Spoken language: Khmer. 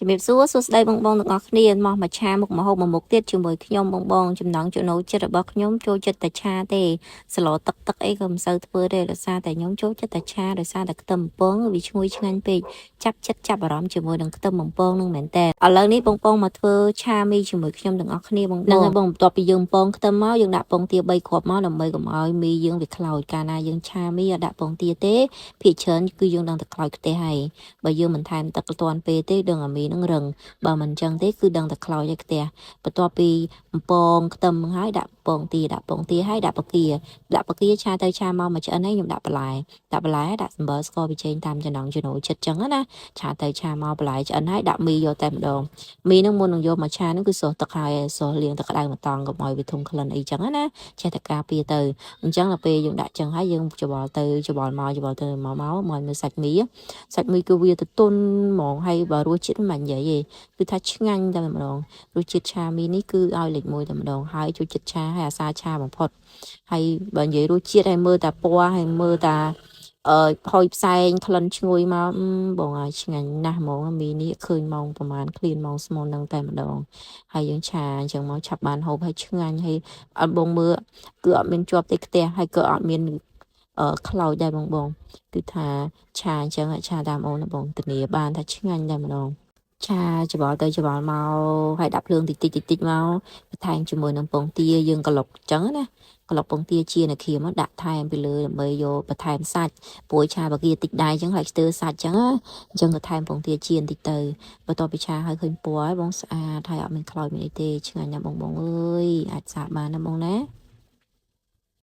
ជំរាបសួរសួស្តីបងទាំងអស់គ្នាមកឆាមុខម្ហូបមួយមុខទៀតជាមួយខ្ញុំបងចំណងចំណូលចិត្តរបស់ខ្ញុំចូលចិត្តតែឆាទេសឡទឹកអីក៏មិនសូវធ្វើទេដោយសារតែខ្ញុំចូលចិត្តតែឆាដោយសារតែខ្ទឹមបំពងវាឈ្ងុយឆ្ងាញ់ពេកចាប់ចិត្តចាប់អារម្មណ៍ជាមួយនឹងខ្ទឹមបំពងនឹងមែនតើឥឡូវនេះបងមកធ្វើឆាមីជាមួយខ្ញុំទាំងអស់គ្នាបងហ្នឹងហើយបងបន្ទាប់ពីយើងបំពងខ្ទឹមមកយើងដាក់ពងទា3គ្រាប់មកដើម្បីកុំឲ្យមីយើងវាខ្លោចកាលណាយើងឆាមីដាក់ពងទាទេភាគច្រើនគឺយើងដឹងតែខ្លោចខ្ទះហើយបើយើងមិនថែមទឹកទាន់ពេលទេដឹងអាមីនឹងរឹងបើមិនចឹងទេគឺដឹងតែខ្លោចឲ្យខ្ទះបន្ទាប់ពីបំពងខ្ទឹមហើយដាក់ពងទាហើយដាក់បកាឆាទៅឆាមកមកឆ្អិនហើយខ្ញុំដាក់បន្លែដាក់សម្បល់ស្ករប៊ីចេងតាមចំណង់ចំណូលចិត្តចឹងណាឆាទៅឆាមកបន្លែឆ្អិនហើយដាក់មីយកតែម្ដងមីនឹងមុននឹងយកមកឆានឹងគឺសោះទឹកហើយសោះលាងទឹកក្តៅមកតង់កុំឲ្យវាធុំក្លិនអីចឹងណាចេះតែការពារទៅអញ្ចឹងដល់ពេលយើងដាក់ចឹងហើយយើងច្បល់ទៅច្បល់មកមើលសាច់មីគឺវាទៅទន់ហ្មងហើយបើរសជាតិមិននិយាយទេគឺថាឆ្ងាញ់តែម្ដងរសជាតិឆាមីនេះគឺឲ្យលេខ1តែម្ដងហើយចូលចិត្តឆាហើយអាសាឆាបំផុតហើយបើនិយាយរសជាតិហើយមើលតែពណ៌ហើយមើលតែផុយផ្សែងក្លិនឈ្ងុយមកបងឲ្យឆ្ងាញ់ណាស់ហ្មងមីនេះឃើញម៉ោងប្រហែលឃ្លានម៉ោងស្មូននឹងតែម្ដងហើយយើងឆាអញ្ចឹងមកឆាប់បានហូបហើយឆ្ងាញ់ហើយអត់បងមើលគឺអត់មានជាប់តែខ្ទះហើយក៏អត់មានខ្លោចដែរបងគឺថាឆាអញ្ចឹងឆាតាមអូនបងធានាបានថាឆ្ងាញ់តែម្ដងឆាច្បល់ទៅច្បល់មកហើយដាក់ភ្លើងតិចមកបន្ថែមជាមួយនឹងពងទាយើងក្លុកអញ្ចឹងណាក្លុកពងទាជានៅក្រៀមដាក់ថែមពីលើដើម្បីយកបន្ថែមសាច់ព្រោះឆាបកាតិចដែរអញ្ចឹងហើយស្ទើរសាច់អញ្ចឹងក៏ថែមពងទាជាបន្តិចទៅបន្ទាប់ពីឆាហើយឃើញពណ៌ហើយបងស្អាតហើយអត់មានខ្លោចមានអីទេឆ្ងាញ់ណាស់បងអើយអាចសាកបានណាបងណា